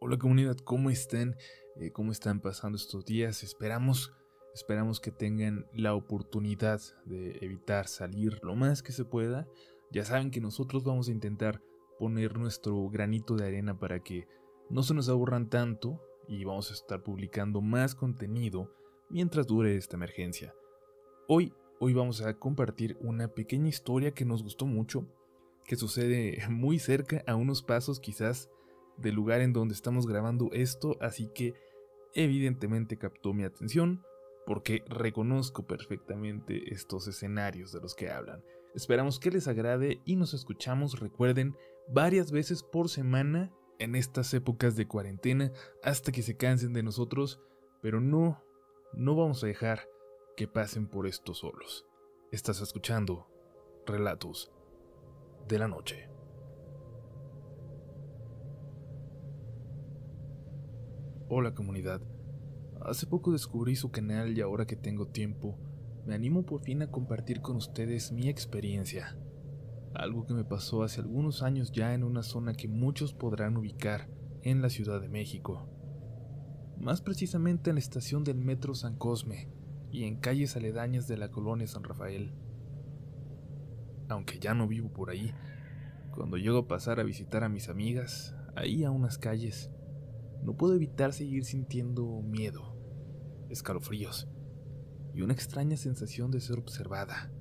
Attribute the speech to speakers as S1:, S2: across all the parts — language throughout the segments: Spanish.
S1: Hola comunidad, ¿cómo están? ¿Cómo están pasando estos días? Esperamos que tengan la oportunidad de evitar salir lo más que se pueda. Ya saben que nosotros vamos a intentar poner nuestro granito de arena para que no se nos aburran tanto y vamos a estar publicando más contenido mientras dure esta emergencia. Hoy vamos a compartir una pequeña historia que nos gustó mucho, que sucede muy cerca, a unos pasos quizás del lugar en donde estamos grabando esto, así que evidentemente captó mi atención porque reconozco perfectamente estos escenarios de los que hablan. Esperamos que les agrade y nos escuchamos, recuerden, varias veces por semana en estas épocas de cuarentena hasta que se cansen de nosotros, pero no vamos a dejar que pasen por esto solos. Estás escuchando Relatos de la Noche. Hola comunidad, hace poco descubrí su canal y ahora que tengo tiempo, me animo por fin a compartir con ustedes mi experiencia. Algo que me pasó hace algunos años ya en una zona que muchos podrán ubicar en la Ciudad de México. Más precisamente en la estación del Metro San Cosme y en calles aledañas de la colonia San Rafael. Aunque ya no vivo por ahí, cuando llego a pasar a visitar a mis amigas, ahí a unas calles, no puedo evitar seguir sintiendo miedo, escalofríos y una extraña sensación de ser observada,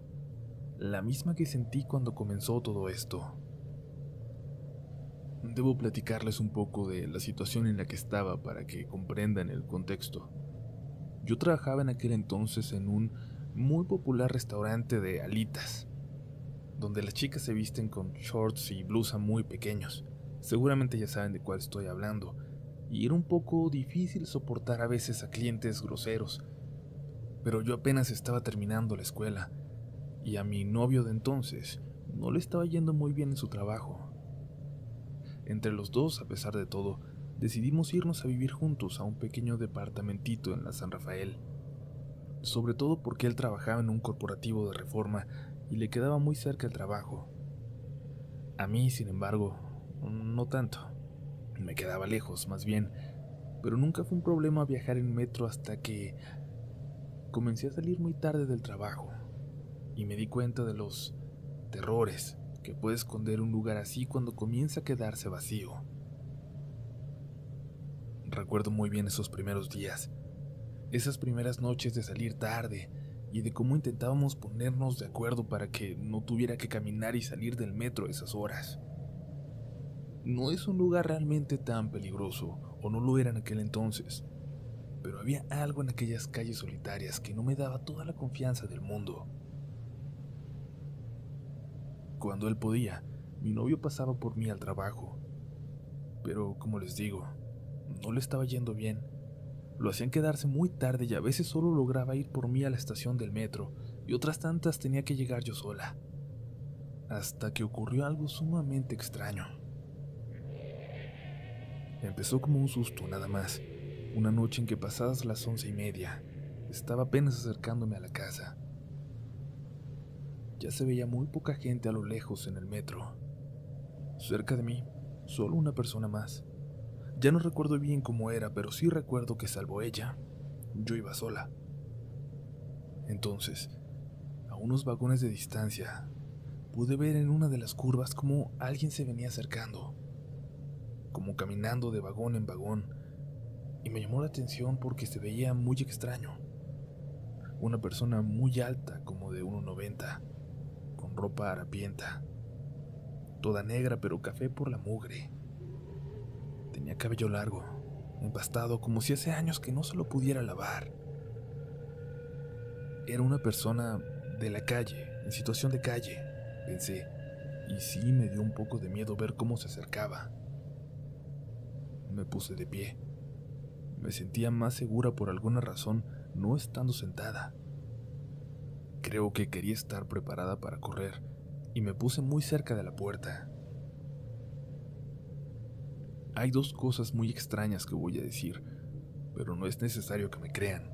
S1: la misma que sentí cuando comenzó todo esto. Debo platicarles un poco de la situación en la que estaba para que comprendan el contexto. Yo trabajaba en aquel entonces en un muy popular restaurante de alitas, donde las chicas se visten con shorts y blusa muy pequeños. Seguramente ya saben de cuál estoy hablando, y era un poco difícil soportar a veces a clientes groseros, pero yo apenas estaba terminando la escuela, y a mi novio de entonces no le estaba yendo muy bien en su trabajo. Entre los dos, a pesar de todo, decidimos irnos a vivir juntos a un pequeño departamentito en la San Rafael, sobre todo porque él trabajaba en un corporativo de Reforma y le quedaba muy cerca el trabajo. A mí, sin embargo, no tanto. Me quedaba lejos, más bien, pero nunca fue un problema viajar en metro hasta que comencé a salir muy tarde del trabajo y me di cuenta de los terrores que puede esconder un lugar así cuando comienza a quedarse vacío. Recuerdo muy bien esos primeros días, esas primeras noches de salir tarde y de cómo intentábamos ponernos de acuerdo para que no tuviera que caminar y salir del metro a esas horas. No es un lugar realmente tan peligroso, o no lo era en aquel entonces, pero había algo en aquellas calles solitarias que no me daba toda la confianza del mundo. Cuando él podía, mi novio pasaba por mí al trabajo, pero como les digo, no le estaba yendo bien. Lo hacían quedarse muy tarde y a veces solo lograba ir por mí a la estación del metro, y otras tantas tenía que llegar yo sola. Hasta que ocurrió algo sumamente extraño. Empezó como un susto nada más, una noche en que pasadas las 11:30, estaba apenas acercándome a la casa. Ya se veía muy poca gente a lo lejos en el metro. Cerca de mí, solo una persona más. Ya no recuerdo bien cómo era, pero sí recuerdo que salvo ella, yo iba sola. Entonces, a unos vagones de distancia, pude ver en una de las curvas cómo alguien se venía acercando, como caminando de vagón en vagón, y me llamó la atención porque se veía muy extraño. Una persona muy alta, como de 1,90, con ropa harapienta, toda negra pero café por la mugre. Tenía cabello largo, empastado como si hace años que no se lo pudiera lavar. Era una persona de la calle, en situación de calle, pensé, y sí me dio un poco de miedo ver cómo se acercaba. Me puse de pie. Me sentía más segura por alguna razón no estando sentada. Creo que quería estar preparada para correr, y me puse muy cerca de la puerta. Hay dos cosas muy extrañas que voy a decir, pero no es necesario que me crean.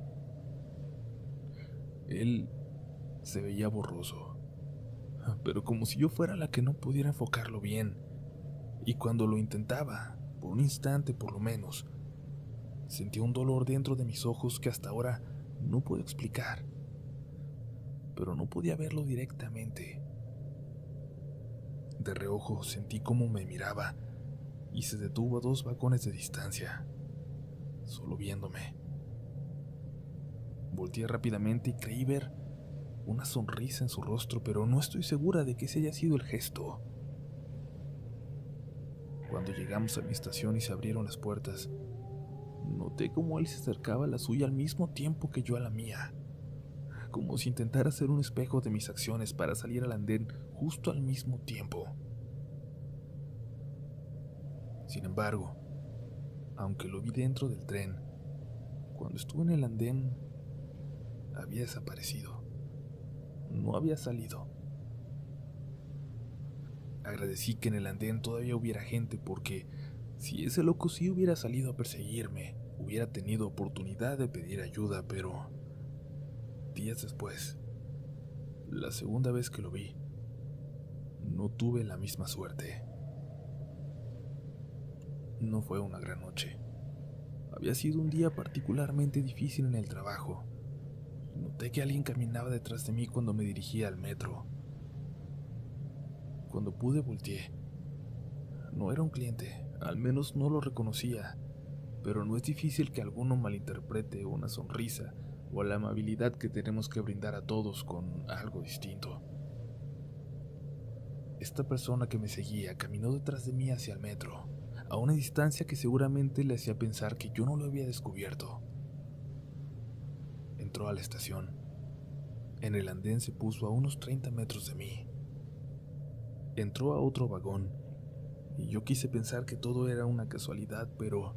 S1: Él se veía borroso, pero como si yo fuera la que no pudiera enfocarlo bien, y cuando lo intentaba, Por un instante, por lo menos, sentí un dolor dentro de mis ojos que hasta ahora no puedo explicar, pero no podía verlo directamente. De reojo sentí cómo me miraba y se detuvo a 2 vagones de distancia, solo viéndome. Volteé rápidamente y creí ver una sonrisa en su rostro, pero no estoy segura de que ese haya sido el gesto. Cuando llegamos a mi estación y se abrieron las puertas, noté cómo él se acercaba a la suya al mismo tiempo que yo a la mía, como si intentara hacer un espejo de mis acciones para salir al andén justo al mismo tiempo. Sin embargo, aunque lo vi dentro del tren, cuando estuve en el andén, había desaparecido. No había salido. Agradecí que en el andén todavía hubiera gente porque si ese loco sí hubiera salido a perseguirme, hubiera tenido oportunidad de pedir ayuda, pero días después, la segunda vez que lo vi, no tuve la misma suerte. No fue una gran noche. Había sido un día particularmente difícil en el trabajo. Noté que alguien caminaba detrás de mí cuando me dirigía al metro. Cuando pude volteé. No era un cliente, al menos no lo reconocía, pero no es difícil que alguno malinterprete una sonrisa o la amabilidad que tenemos que brindar a todos con algo distinto. Esta persona que me seguía caminó detrás de mí hacia el metro, a una distancia que seguramente le hacía pensar que yo no lo había descubierto. Entró a la estación. En el andén se puso a unos 30 metros de mí. Entró a otro vagón, y yo quise pensar que todo era una casualidad, pero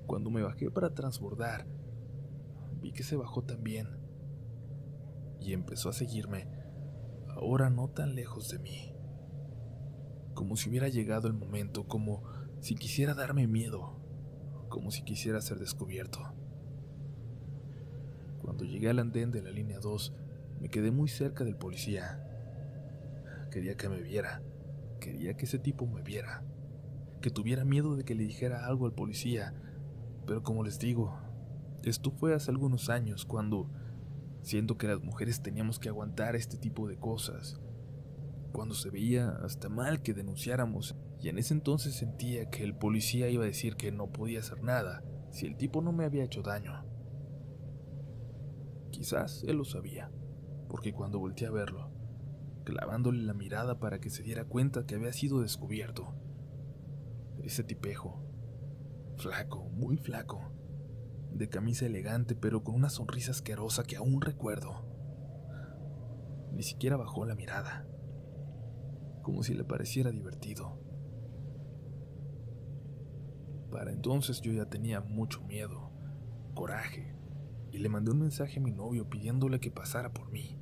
S1: cuando me bajé para transbordar, vi que se bajó también, y empezó a seguirme, ahora no tan lejos de mí. Como si hubiera llegado el momento, como si quisiera darme miedo, como si quisiera ser descubierto. Cuando llegué al andén de la línea 2, me quedé muy cerca del policía. Quería que me viera, quería que ese tipo me viera, que tuviera miedo de que le dijera algo al policía, pero como les digo, esto fue hace algunos años cuando siento que las mujeres teníamos que aguantar este tipo de cosas, cuando se veía hasta mal que denunciáramos, y en ese entonces sentía que el policía iba a decir que no podía hacer nada si el tipo no me había hecho daño. Quizás él lo sabía, porque cuando volteé a verlo, clavándole la mirada para que se diera cuenta que había sido descubierto, ese tipejo, flaco, muy flaco, de camisa elegante pero con una sonrisa asquerosa que aún recuerdo, ni siquiera bajó la mirada, como si le pareciera divertido. Para entonces yo ya tenía mucho miedo, coraje, y le mandé un mensaje a mi novio pidiéndole que pasara por mí.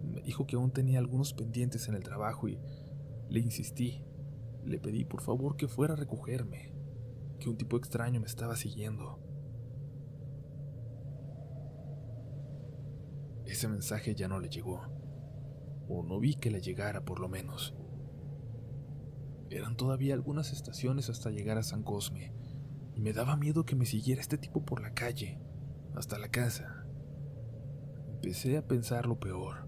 S1: Me dijo que aún tenía algunos pendientes en el trabajo y le insistí. Le pedí por favor que fuera a recogerme, que un tipo extraño me estaba siguiendo. Ese mensaje ya no le llegó, o no vi que le llegara por lo menos. Eran todavía algunas estaciones hasta llegar a San Cosme, y me daba miedo que me siguiera este tipo por la calle, hasta la casa. Empecé a pensar lo peor.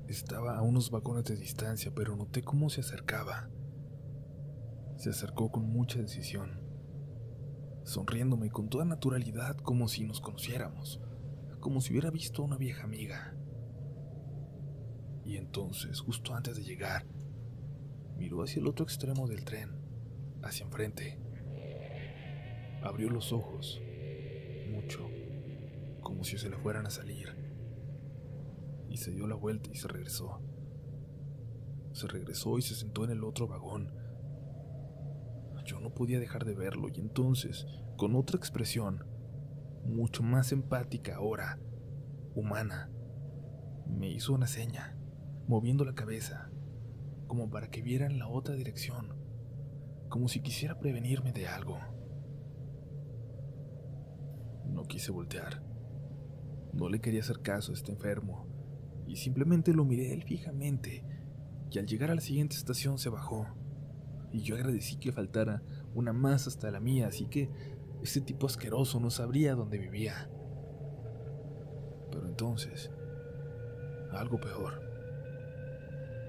S1: Estaba a unos vagones de distancia, pero noté cómo se acercaba. Se acercó con mucha decisión, sonriéndome con toda naturalidad como si nos conociéramos, como si hubiera visto a una vieja amiga. Y entonces, justo antes de llegar, miró hacia el otro extremo del tren, hacia enfrente. Abrió los ojos, mucho, como si se le fueran a salir, y se dio la vuelta y se regresó. Se regresó y se sentó en el otro vagón. Yo no podía dejar de verlo, y entonces, con otra expresión, mucho más empática ahora, humana, me hizo una seña, moviendo la cabeza, como para que viera en la otra dirección, como si quisiera prevenirme de algo. No quise voltear. No le quería hacer caso a este enfermo, y simplemente lo miré a él fijamente, y al llegar a la siguiente estación se bajó, y yo agradecí que faltara una más hasta la mía, así que ese tipo asqueroso no sabría dónde vivía. Pero entonces, algo peor,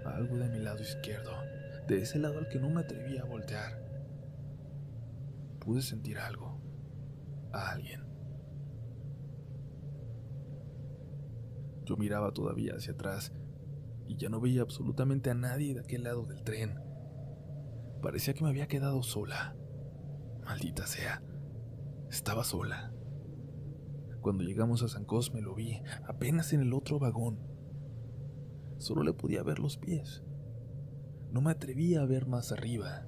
S1: algo de mi lado izquierdo, de ese lado al que no me atrevía a voltear. Pude sentir algo, a alguien. Yo miraba todavía hacia atrás y ya no veía absolutamente a nadie de aquel lado del tren. Parecía que me había quedado sola. Maldita sea, estaba sola. Cuando llegamos a San Cosme lo vi, apenas en el otro vagón. Solo le podía ver los pies. No me atrevía a ver más arriba.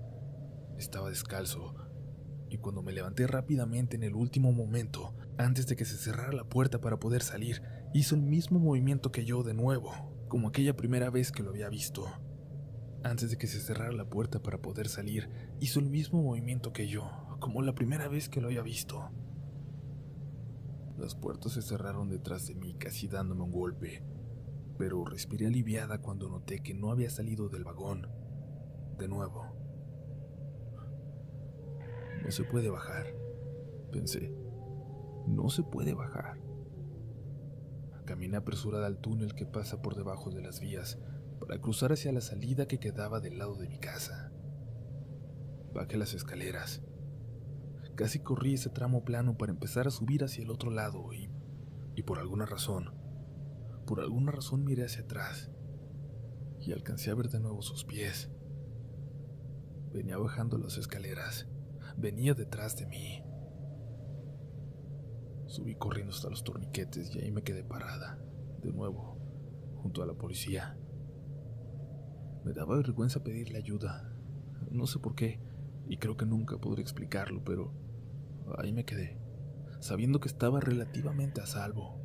S1: Estaba descalzo, y cuando me levanté rápidamente en el último momento, antes de que se cerrara la puerta para poder salir, hizo el mismo movimiento que yo de nuevo, como aquella primera vez que lo había visto. Antes de que se cerrara la puerta para poder salir, hizo el mismo movimiento que yo, como la primera vez que lo había visto. Las puertas se cerraron detrás de mí, casi dándome un golpe, pero respiré aliviada cuando noté que no había salido del vagón. De nuevo. No se puede bajar, pensé. No se puede bajar. Caminé apresurada al túnel que pasa por debajo de las vías para cruzar hacia la salida que quedaba del lado de mi casa. Bajé las escaleras. Casi corrí ese tramo plano para empezar a subir hacia el otro lado y por alguna razón miré hacia atrás y alcancé a ver de nuevo sus pies. Venía bajando las escaleras, venía detrás de mí. Subí corriendo hasta los torniquetes y ahí me quedé parada, de nuevo, junto a la policía. Me daba vergüenza pedirle ayuda, no sé por qué, y creo que nunca podré explicarlo, pero ahí me quedé, sabiendo que estaba relativamente a salvo.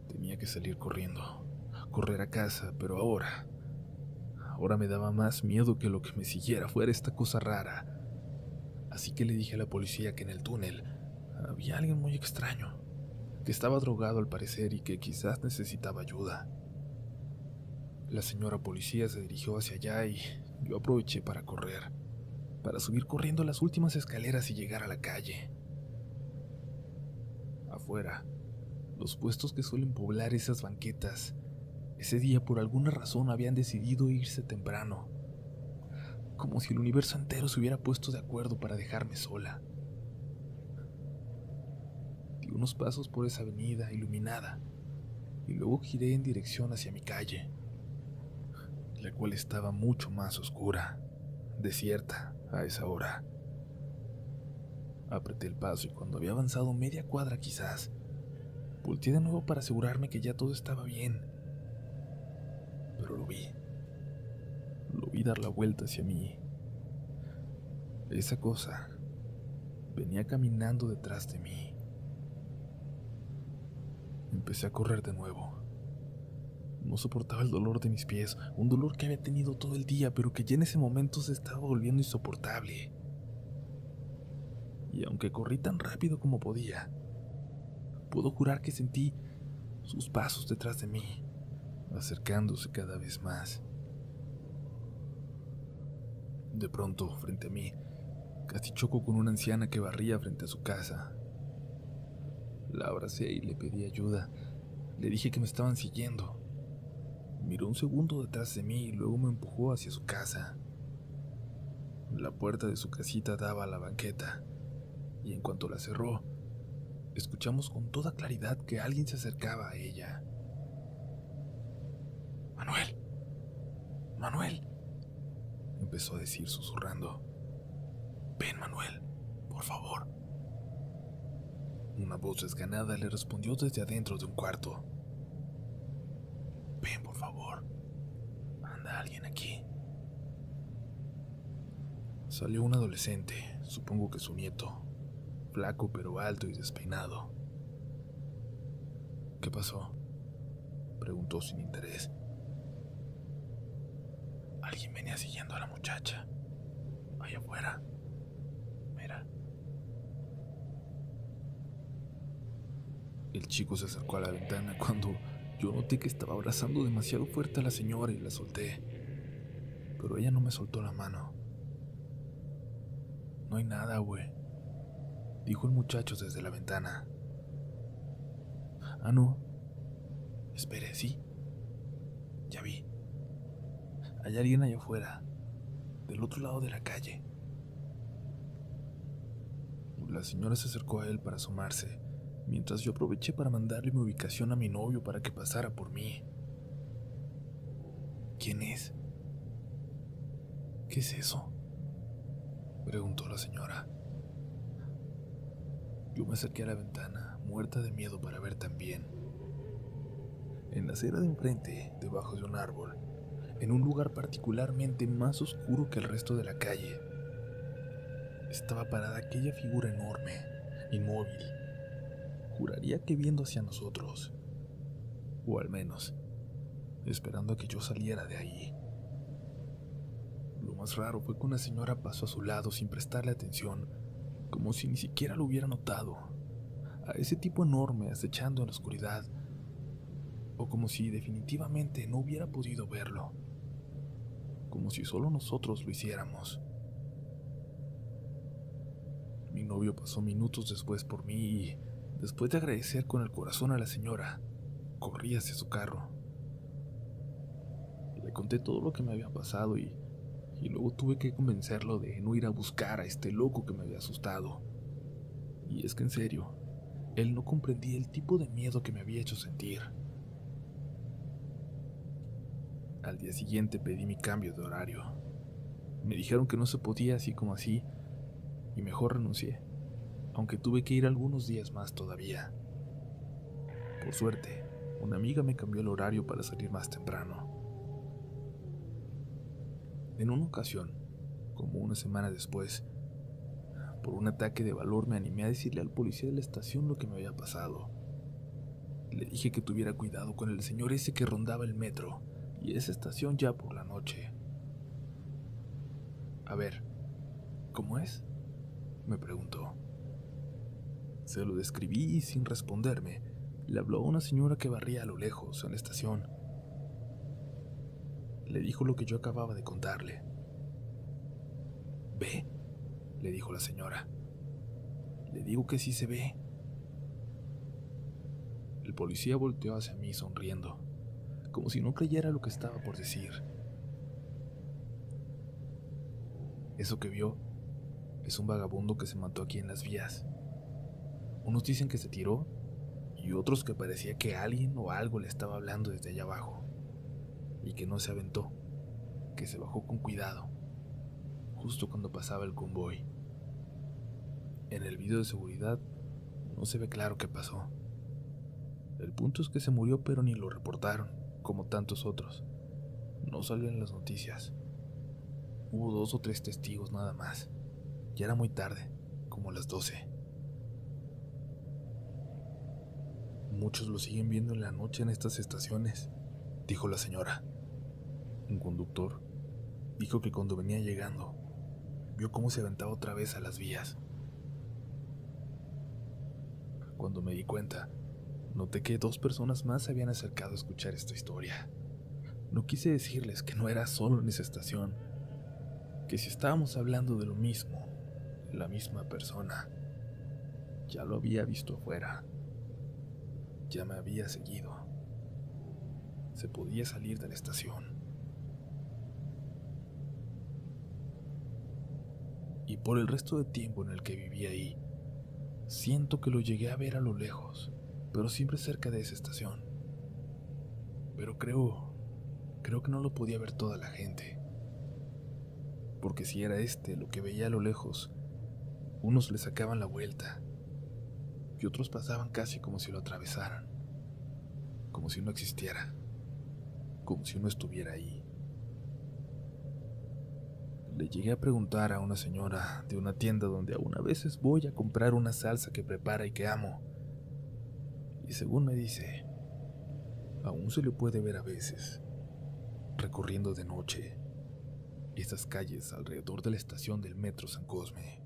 S1: Tenía que salir corriendo, correr a casa, pero ahora me daba más miedo que lo que me siguiera fuera esta cosa rara. Así que le dije a la policía que en el túnel había alguien muy extraño, que estaba drogado al parecer y que quizás necesitaba ayuda. La señora policía se dirigió hacia allá y yo aproveché para correr, para subir corriendo las últimas escaleras y llegar a la calle. Afuera, los puestos que suelen poblar esas banquetas, ese día por alguna razón habían decidido irse temprano, como si el universo entero se hubiera puesto de acuerdo para dejarme sola. Di unos pasos por esa avenida iluminada y luego giré en dirección hacia mi calle, la cual estaba mucho más oscura, desierta a esa hora. Apreté el paso y cuando había avanzado media cuadra quizás, volteé de nuevo para asegurarme que ya todo estaba bien. Pero lo vi dar la vuelta hacia mí. Esa cosa venía caminando detrás de mí. Empecé a correr de nuevo. No soportaba el dolor de mis pies, un dolor que había tenido todo el día, pero que ya en ese momento se estaba volviendo insoportable. Y aunque corrí tan rápido como podía, puedo jurar que sentí sus pasos detrás de mí, acercándose cada vez más. De pronto, frente a mí, casi choco con una anciana que barría frente a su casa. La abracé y le pedí ayuda. Le dije que me estaban siguiendo. Miró un segundo detrás de mí y luego me empujó hacia su casa. La puerta de su casita daba a la banqueta, y en cuanto la cerró, escuchamos con toda claridad que alguien se acercaba a ella. «Manuel, Manuel», empezó a decir susurrando. «Ven, Manuel, por favor». Una voz desganada le respondió desde adentro de un cuarto. «Ven, por favor, anda alguien aquí». Salió un adolescente, supongo que su nieto, flaco pero alto y despeinado. «¿Qué pasó?», preguntó sin interés. «Alguien venía siguiendo a la muchacha, allá afuera. Mira». El chico se acercó a la ventana cuando yo noté que estaba abrazando demasiado fuerte a la señora y la solté. pero ella no me soltó la mano. No hay nada, güey, dijo el muchacho desde la ventana. Ah, no. Espere, sí. Ya vi. Hay alguien allá afuera, del otro lado de la calle. La señora se acercó a él para asomarse, mientras yo aproveché para mandarle mi ubicación a mi novio para que pasara por mí. ¿Quién es? ¿Qué es eso?, preguntó la señora. Yo me acerqué a la ventana, muerta de miedo para ver también. En la acera de enfrente, debajo de un árbol, en un lugar particularmente más oscuro que el resto de la calle, estaba parada aquella figura enorme, inmóvil. Juraría que viendo hacia nosotros, o al menos esperando a que yo saliera de ahí. Lo más raro fue que una señora pasó a su lado sin prestarle atención, como si ni siquiera lo hubiera notado, a ese tipo enorme acechando en la oscuridad, o como si definitivamente no hubiera podido verlo, como si solo nosotros lo hiciéramos. Mi novio pasó minutos después por mí y, después de agradecer con el corazón a la señora, corrí hacia su carro. Le conté todo lo que me había pasado y luego tuve que convencerlo de no ir a buscar a este loco que me había asustado. Y es que en serio, él no comprendía el tipo de miedo que me había hecho sentir. Al día siguiente pedí mi cambio de horario. Me dijeron que no se podía así como así, y mejor renuncié, aunque tuve que ir algunos días más todavía. Por suerte, una amiga me cambió el horario para salir más temprano. En una ocasión, como una semana después, por un ataque de valor me animé a decirle al policía de la estación lo que me había pasado. Le dije que tuviera cuidado con el señor ese que rondaba el metro y esa estación ya por la noche. A ver, ¿cómo es?, me preguntó. Se lo describí y sin responderme, le habló a una señora que barría a lo lejos en la estación. Le dijo lo que yo acababa de contarle. ¿Ve?, le dijo la señora. Le digo que sí se ve. El policía volteó hacia mí sonriendo, como si no creyera lo que estaba por decir. Eso que vio es un vagabundo que se mató aquí en las vías. Unos dicen que se tiró y otros que parecía que alguien o algo le estaba hablando desde allá abajo y que no se aventó, que se bajó con cuidado, justo cuando pasaba el convoy. En el video de seguridad no se ve claro qué pasó. El punto es que se murió, pero ni lo reportaron, como tantos otros. No salió en las noticias. Hubo 2 o 3 testigos nada más. Ya era muy tarde, como las 12. Muchos lo siguen viendo en la noche en estas estaciones, dijo la señora. Un conductor dijo que cuando venía llegando, vio cómo se aventaba otra vez a las vías. Cuando me di cuenta, noté que 2 personas más se habían acercado a escuchar esta historia. No quise decirles que no era solo en esa estación, que si estábamos hablando de lo mismo, la misma persona, ya lo había visto afuera, ya me había seguido. Se podía salir de la estación. Y por el resto de tiempo en el que viví ahí, siento que lo llegué a ver a lo lejos, pero siempre cerca de esa estación. Pero creo que no lo podía ver toda la gente. Porque si era lo que veía a lo lejos, unos le sacaban la vuelta y otros pasaban casi como si lo atravesaran, como si no existiera, como si no estuviera ahí. Le llegué a preguntar a una señora de una tienda donde aún a veces voy a comprar una salsa que prepara y que amo, y según me dice, aún se le puede ver a veces, recorriendo de noche estas calles alrededor de la estación del metro San Cosme.